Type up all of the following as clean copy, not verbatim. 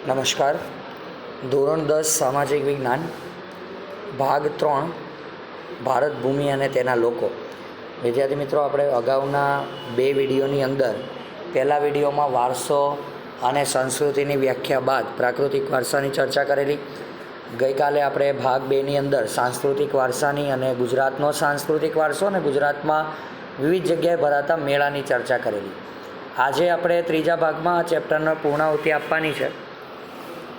નમસ્કાર. ધોરણ 10 સામાજિક વિજ્ઞાન ભાગ 3 ભારત ભૂમિ અને તેના લોકો. વિદ્યાર્થી મિત્રો, આપણે અગાઉના 2 વિડીયોની અંદર પહેલા વિડીયોમાં વારસો અને સંસ્કૃતિની વ્યાખ્યા બાદ પ્રાકૃતિક વારસાની ચર્ચા કરેલી. ગઈકાલે આપણે ભાગ 2ની અંદર સાંસ્કૃતિક વારસાની અને ગુજરાતનો સાંસ્કૃતિક વારસો અને ગુજરાતમાં વિવિધ જગ્યાએ ભરાતા મેળાની ચર્ચા કરેલી. આજે આપણે ત્રીજા ભાગમાં આ ચેપ્ટરને પૂર્ણાહુતિ આપવાની છે.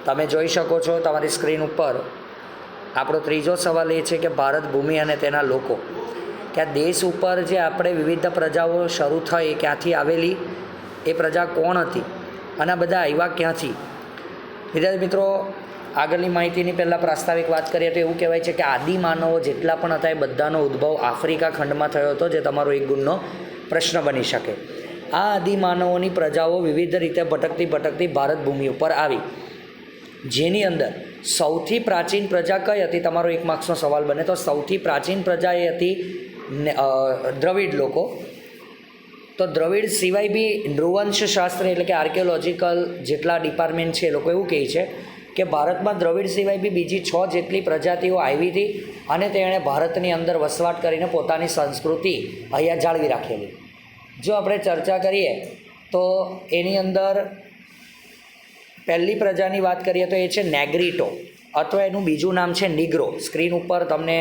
તમે જોઈ શકો છો તમારી સ્ક્રીન ઉપર આપણો ત્રીજો સવાલ એ છે કે ભારત ભૂમિ અને તેના લોકો, કે આ દેશ ઉપર જે આપણે વિવિધ પ્રજાઓ શરૂ થઈ, ક્યાંથી આવેલી, એ પ્રજા કોણ હતી અને આ બધા આવ્યા ક્યાંથી. વિદ્યાર્થી મિત્રો, આગળની માહિતીની પહેલાં પ્રાસ્તાવિક વાત કરીએ તો એવું કહેવાય છે કે આદિમાનવો જેટલા પણ હતા એ બધાનો ઉદ્ભવ આફ્રિકા ખંડમાં થયો હતો, જે તમારો એક ગુણનો પ્રશ્ન બની શકે. આ આદિમાનવોની પ્રજાઓ વિવિધ રીતે ભટકતી ભારત ભૂમિ ઉપર આવી, જેની અંદર સૌથી પ્રાચીન પ્રજા કઈ હતી? તમારો 1 માર્ક્સનો સવાલ બને તો સૌથી પ્રાચીન પ્રજા એ હતી દ્રવિડ લોકો. તો દ્રવિડ સિવાય બી નૃવંશશાસ્ત્ર એટલે કે આર્કિયોલોજીકલ જેટલા ડિપાર્ટમેન્ટ છે એ લોકો એવું કહે છે કે ભારતમાં દ્રવિડ સિવાય બી બીજી 6 જેટલી પ્રજાતિઓ આવી હતી અને તેણે ભારતની અંદર વસવાટ કરીને પોતાની સંસ્કૃતિ અહીંયા જાળવી રાખેલી. જો આપણે ચર્ચા કરીએ તો એની અંદર પહેલી પ્રજાની વાત કરીએ તો એ છે નેગ્રીટો, અથવા એનું બીજું નામ છે નિગ્રો. સ્ક્રીન ઉપર તમને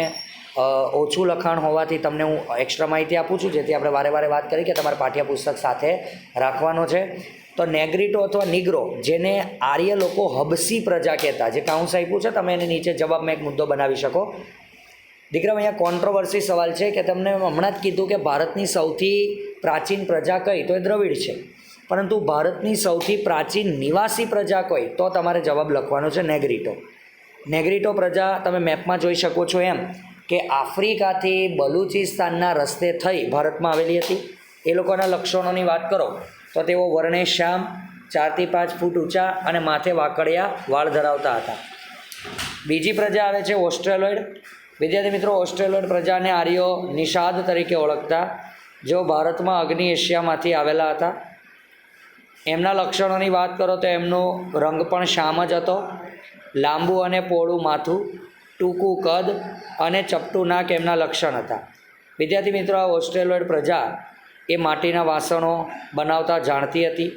ઓછું લખાણ હોવાથી તમને હું એક્સ્ટ્રા માહિતી આપું છું, જેથી આપણે વારે વાત કરી કે તમારે પાઠ્યપુસ્તક સાથે રાખવાનો છે. તો નેગ્રીટો અથવા નિગ્રો, જેને આર્ય લોકો હબસી પ્રજા કહેતા, જે કાઉન્સ આપ્યું છે, તમે એને નીચે જવાબમાં એક મુદ્દો બનાવી શકો. દીકરા, અહીંયા કોન્ટ્રોવર્સી સવાલ છે કે તમને હમણાં જ કીધું કે ભારતની સૌથી પ્રાચીન પ્રજા કઈ, તો એ દ્રવિડ છે. પરંતુ ભારતની સૌથી પ્રાચીન નિવાસી પ્રજા કઈ, તો તમારે જવાબ લખવાનો છે નેગ્રીટો. નેગ્રીટો પ્રજા તમે મેપમાં જોઈ શકો છો એમ કે આફ્રિકાથી બલુચિસ્તાનના રસ્તે થઈ ભારતમાં આવેલી હતી. એ લોકોના લક્ષણોની વાત કરો તો તેઓ વર્ણે શ્યામ, 4 થી 5 ફૂટ ઊંચા અને માથે વાકડિયા વાળ ધરાવતા હતા. બીજી પ્રજા આવે છે ઓસ્ટ્રેલોઇડ. વિદ્યાર્થી મિત્રો, ઓસ્ટ્રેલોઇડ પ્રજાને આર્યો નિષાદ તરીકે ઓળખતા, જેઓ ભારતમાં અગ્નિ એશિયામાંથી આવેલા હતા. એમના લક્ષણોની વાત કરો તો એમનો રંગ પણ શ્યામ જ હતો. લાંબુ અને પહોળું માથું, ટૂંકું કદ અને ચપટું નાક એમના લક્ષણ હતા. વિદ્યાર્થી મિત્રો, આ ઓસ્ટ્રેલોઇડ પ્રજા એ માટીના વાસણો બનાવતા જાણતી હતી.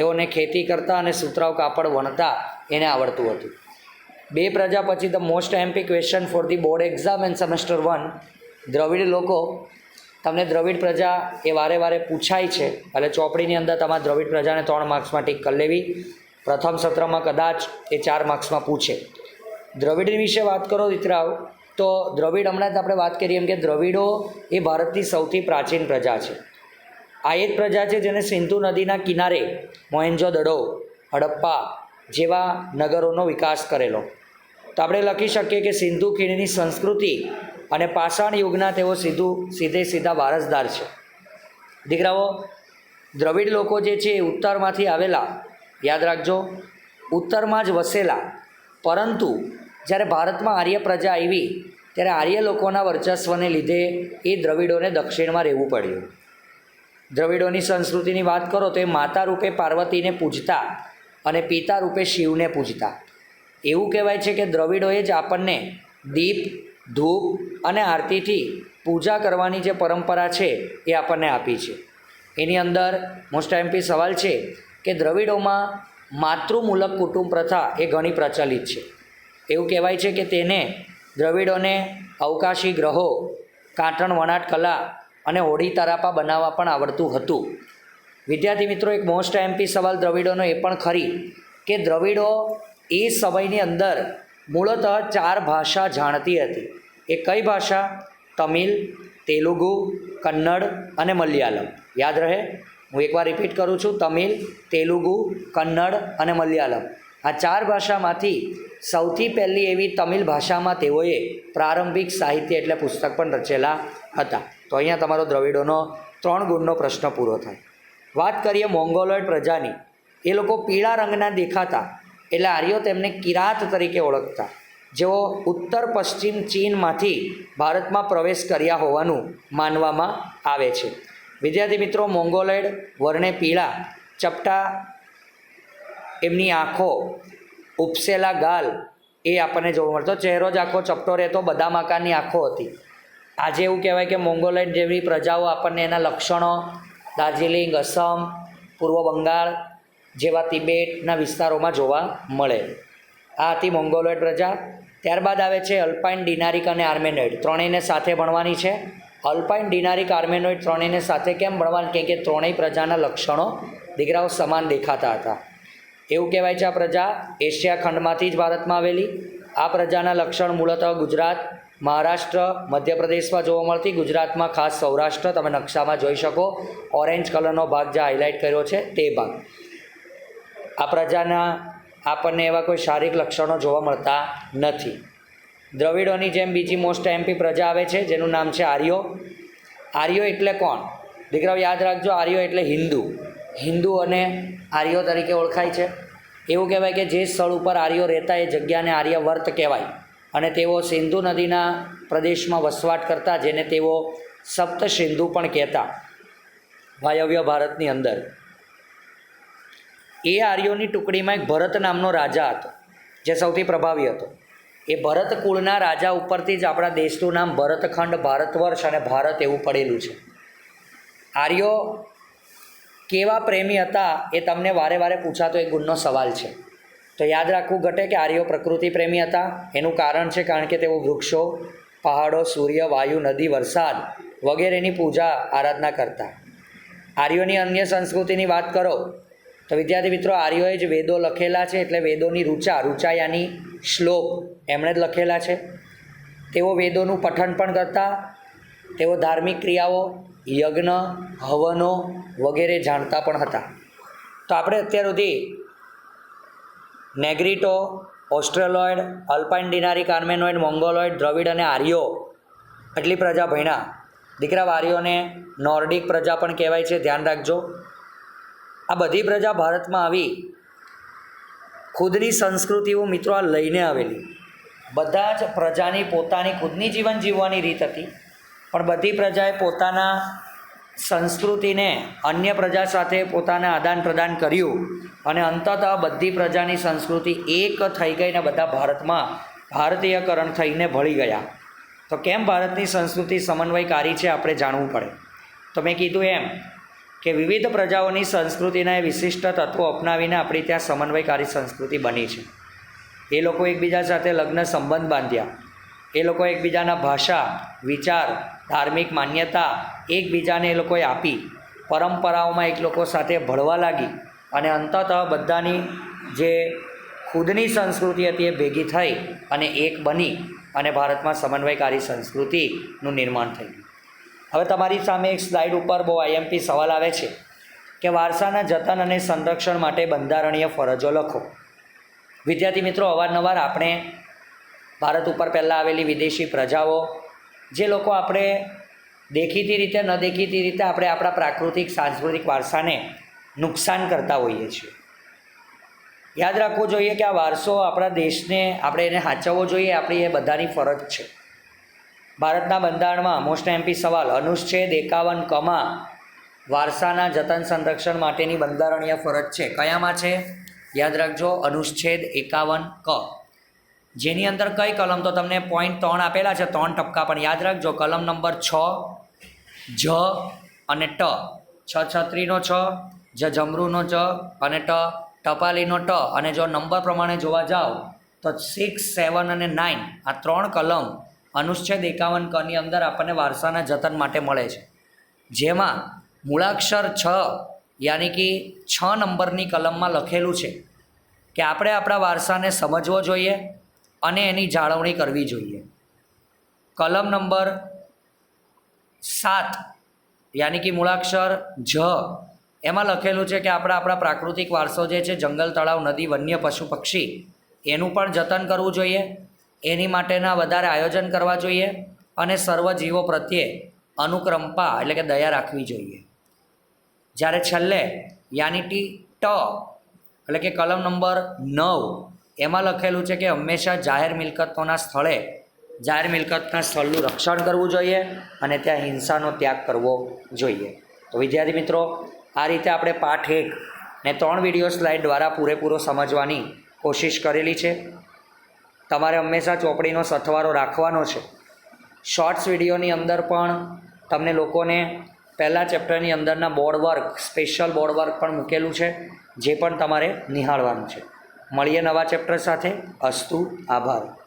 એઓને ખેતી કરતા અને સુતરાઉ કાપડ વણતા એને આવડતું હતું. 2 પ્રજા પછી the most imp question for the board exam and semester 1. Dravid લોકો. તમને દ્રવિડ પ્રજા એ વારે પૂછાય છે, એટલે ચોપડીની અંદર તમારે દ્રવિડ પ્રજાને 3 માર્ક્સમાં ટીક કરી લેવી. પ્રથમ સત્રમાં કદાચ એ 4 માર્ક્સમાં પૂછે. દ્રવિડ વિશે વાત કરો દીકરાઓ, તો દ્રવિડ હમણાં જ આપણે વાત કરીએ એમ કે દ્રવિડો એ ભારતની સૌથી પ્રાચીન પ્રજા છે. આ એક પ્રજા છે જેને સિંધુ નદીના કિનારે મોહેન્જો-દડો, હડપ્પા જેવા નગરોનો વિકાસ કરેલો. તો આપણે લખી શકીએ કે સિંધુ ખીણની સંસ્કૃતિ અને પાષાણ યુગના તેઓ સીધા વારસદાર છે. દીકરાઓ, દ્રવિડ લોકો જે છે એ ઉત્તરમાંથી આવેલા, યાદ રાખજો, ઉત્તરમાં જ વસેલા. પરંતુ જ્યારે ભારતમાં આર્ય પ્રજા આવી ત્યારે આર્ય લોકોના વર્ચસ્વને લીધે એ દ્રવિડોને દક્ષિણમાં રહેવું પડ્યું. દ્રવિડોની સંસ્કૃતિની વાત કરો તો એ માતા રૂપે પાર્વતીને પૂજતા અને પિતા રૂપે શિવને પૂજતા. એવું કહેવાય છે કે દ્રવિડોએ જ આપણને દીપ, ધૂપ અને આરતીથી પૂજા કરવાની જે પરંપરા છે એ આપણને આપી છે. એની અંદર મોસ્ટ એમ્પી સવાલ છે કે દ્રવિડોમાં માતૃમૂલક કુટુંબ પ્રથા એ ઘણી પ્રચલિત છે. એવું કહેવાય છે કે તેને દ્રવિડોને અવકાશી ગ્રહો, કાંટણ વણાટ કલા અને હોડી તરાપા બનાવવા પણ આવડતું હતું. વિદ્યાર્થી મિત્રો, એક મોસ્ટ એમ્પી સવાલ દ્રવિડોનો એ પણ ખરી કે દ્રવિડો એ સમયની અંદર મૂળતઃ 4 ભાષા જાણતી હતી. એ કઈ ભાષા? તમિલ, તેલુગુ, કન્નડ અને મલયાલમ. યાદ રહે, હું એકવાર રિપીટ કરું છું, તમિલ, તેલુગુ, કન્નડ અને મલયાલમ. આ 4 ભાષામાંથી સૌથી પહેલી એવી તમિલ ભાષામાં તેઓએ પ્રારંભિક સાહિત્ય એટલે પુસ્તક પણ રચેલા હતા. તો અહીંયા તમારો દ્રવિડોનો 3 ગુણનો પ્રશ્ન પૂરો થાય. વાત કરીએ મોંગોલોઇડ પ્રજાની. એ લોકો પીળા રંગના દેખાતા, એટલે આર્યો તેમને કિરાત તરીકે ઓળખતા, જેઓ ઉત્તર પશ્ચિમ ચીનમાંથી ભારતમાં પ્રવેશ કર્યા હોવાનું માનવામાં આવે છે. વિદ્યાર્થી મિત્રો, મોંગોલોઇડ વર્ણે પીળા, ચપટા એમની આંખો ઉપસેલા ગાલ એ આપણને જોવા મળતો. ચહેરો જ આખો ચપટો રહેતો, બદામ આકારની આંખો હતી. આજે એવું કહેવાય કે મોંગોલોઇડ જેવી પ્રજાઓ આપણને એના લક્ષણો દાર્જિલિંગ, અસમ, પૂર્વ બંગાળ જેવા તિબેટના વિસ્તારોમાં જોવા મળે. આ હતી મોંગોલોઇડ પ્રજા. ત્યારબાદ આવે છે અલ્પાઇન, ડિનારિક અને આર્મેનોઇડ. ત્રણેયને સાથે ભણવાની છે. અલ્પાઇન, ડિનારિક, આર્મેનોઇડ ત્રણેયને સાથે કેમ ભણવાની? કેમ કે ત્રણેય પ્રજાના લક્ષણો દીકરાઓ સમાન દેખાતા હતા. એવું કહેવાય છે આ પ્રજા એશિયા ખંડમાંથી જ ભારતમાં આવેલી. આ પ્રજાના લક્ષણ મૂળતઃ ગુજરાત, મહારાષ્ટ્ર, મધ્યપ્રદેશમાં જોવા મળતી. ગુજરાતમાં ખાસ સૌરાષ્ટ્ર, તમે નકશામાં જોઈ શકો ઓરેન્જ કલરનો ભાગ જે હાઇલાઇટ કર્યો છે તે ભાગ. આ પ્રજાના આપણને એવા કોઈ શારીરિક લક્ષણો જોવા મળતા નથી. દ્રવિડોની જેમ બીજી મોસ્ટ એમપી પ્રજા આવે છે જેનું નામ છે આર્યો. આર્યો એટલે કોણ? દીકરાઓ યાદ રાખજો, આર્યો એટલે હિન્દુ. હિન્દુ અને આર્યો તરીકે ઓળખાય છે. એવું કહેવાય કે જે સ્થળ ઉપર આર્યો રહેતા એ જગ્યાને આર્યવર્ત કહેવાય. અને તેઓ સિંધુ નદીના પ્રદેશમાં વસવાટ કરતા, જેને તેઓ સપ્ત સિંધુ પણ કહેતા વાયવ્ય ભારતની અંદર. એ આર્યોની ટુકડીમાં એક ભરત નામનો રાજા હતો જે સૌથી પ્રભાવી હતો. એ ભરત કુળના રાજા ઉપરથી જ આપણા દેશનું નામ ભરતખંડ, ભારતવર્ષ અને ભારત એવું પડેલું છે. આર્યો કેવા પ્રેમી હતા એ તમને વારે વારે પૂછાતો એક ગુણનો સવાલ છે. તો યાદ રાખવું ઘટે કે આર્યો પ્રકૃતિ પ્રેમી હતા. એનું કારણ છે કારણ કે તેઓ વૃક્ષો, પહાડો, સૂર્ય, વાયુ, નદી, વરસાદ વગેરેની પૂજા આરાધના કરતા. આર્યોની અન્ય સંસ્કૃતિની વાત કરો તો વિદ્યાર્થી મિત્રો, આર્યોએ જ વેદો લખેલા છે. એટલે વેદોની રૂચા યાની શ્લોક એમણે જ લખેલા છે. તેઓ વેદોનું પઠન પણ કરતા. તેઓ ધાર્મિક ક્રિયાઓ, યજ્ઞ, હવનો વગેરે જાણતા પણ હતા. તો આપણે અત્યાર સુધી નેગ્રીટો, ઓસ્ટ્રેલોઇડ, અલ્પાઇન, ડિનારિક, આર્મેનોઇડ, મોંગોલોઇડ, દ્રવિડ અને આર્યો આટલી પ્રજા ભણ્યા. દીકરા આર્યોને નોર્ડિક પ્રજા પણ કહેવાય છે, ધ્યાન રાખજો. આ બધી પ્રજા ભારતમાં આવી ખુદની સંસ્કૃતિઓ મિત્રો આ લઈને આવેલી. બધા જ પ્રજાની પોતાની ખુદની જીવન જીવવાની રીત હતી, પણ બધી પ્રજાએ પોતાના સંસ્કૃતિને અન્ય પ્રજા સાથે પોતાના આદાન પ્રદાન કર્યું અને અંતતઃ બધી પ્રજાની સંસ્કૃતિ એક થઈ ગઈને બધા ભારતમાં ભારતીયકરણ થઈને ભળી ગયા. તો કેમ ભારતની સંસ્કૃતિ સમન્વયકારી છે આપણે જાણવું પડે. તો મેં કીધું એમ કે વિવિધ પ્રજાઓની સંસ્કૃતિના વિશિષ્ટ તત્વો અપનાવીને આપણી ત્યાં સમન્વયકારી સંસ્કૃતિ બની છે. એ લોકો એકબીજા સાથે લગ્ન સંબંધ બાંધ્યા. એ લોકો એકબીજાના ભાષા, વિચાર, ધાર્મિક માન્યતા એકબીજાને એ લોકોએ આપી. પરંપરાઓમાં એક લોકો સાથે ભળવા લાગી અને અંતતઃ બધાની જે ખુદની સંસ્કૃતિ હતી એ ભેગી થઈ અને એક બની અને ભારતમાં સમન્વયકારી સંસ્કૃતિનું નિર્માણ થયું. હવે તમારી સામે એક સ્લાઇડ ઉપર બહુ આઈએમપી સવાલ આવે છે કે વારસાના જતન અને સંરક્ષણ માટે બંધારણીય ફરજો લખો. વિદ્યાર્થી મિત્રો, અવારનવાર આપણે ભારત ઉપર પહેલાં આવેલી વિદેશી પ્રજાઓ, જે લોકો આપણે દેખીતી રીતે ન દેખીતી રીતે આપણે આપણા પ્રાકૃતિક સાંસ્કૃતિક વારસાને નુકસાન કરતા હોઈએ છીએ. યાદ રાખવું જોઈએ કે આ વારસો આપણા દેશને આપણે એને સાચવવો જોઈએ. આપણી એ બધાની ફરજ છે. ભારતના બંધારણમાં મોસ્ટ એમપી સવાલ અનુચ્છેદ 51 વારસાના જતન સંરક્ષણ માટેની બંધારણીય ફરજ છે. કયામાં છે? યાદ રાખજો, અનુચ્છેદ 51 જેની અંદર કઈ કલમ? તો તમને પોઈન્ટ 3 આપેલા છે, 3 ટપકા, પણ યાદ રાખજો કલમ નંબર 6 જ અને ટ. 6 નો 6, જમરૂનો જ અને ટપાલીનો ટ. અને જો નંબર પ્રમાણે જોવા જાઓ તો 6, 7 અને 9 આ 3 કલમ અનુચ્છેદ 51 ની અંદર આપણને વારસાના જતન માટે મળે છે. જેમાં મૂળાક્ષર 6 યાની કે 6 નંબરની કલમમાં લખેલું છે કે આપણે આપણા વારસાને સમજવો જોઈએ અને એની જાળવણી કરવી જોઈએ. કલમ નંબર 7 યાની કે મૂળાક્ષર જ એમાં લખેલું છે કે આપણે આપણા પ્રાકૃતિક વારસો જે છે, જંગલ, તળાવ, નદી, વન્ય, પશુ, પક્ષી, એનું પણ જતન કરવું જોઈએ. એની માટેના વધારે આયોજન કરવા જોઈએ અને સર્વ જીવો પ્રત્યે અનુકંપા એટલે કે દયા રાખવી જોઈએ. જ્યારે છેલ્લે યાની ટ એટલે કે કલમ નંબર 9 એમાં લખેલું છે કે હંમેશા જાહેર મિલકતોના સ્થળનું રક્ષણ કરવું જોઈએ અને ત્યાં હિંસાનો ત્યાગ કરવો જોઈએ. તો વિદ્યાર્થી મિત્રો, આ રીતે આપણે પાઠ 1 ને 3 વિડીયો સ્લાઇડ દ્વારા પૂરેપૂરો સમજવાની કોશિશ કરેલી છે. તમારે હંમેશા ચોપડીનો સથવારો રાખવાનો છે. શોર્ટ્સ વિડીયોની અંદર પણ તમને લોકોને પહેલાં ચેપ્ટરની અંદરના board work, special board work પણ મૂકેલું છે, જે પણ તમારે નિહાળવાનું છે. મળીએ નવા ચેપ્ટર સાથે. અસ્તુ. આભાર.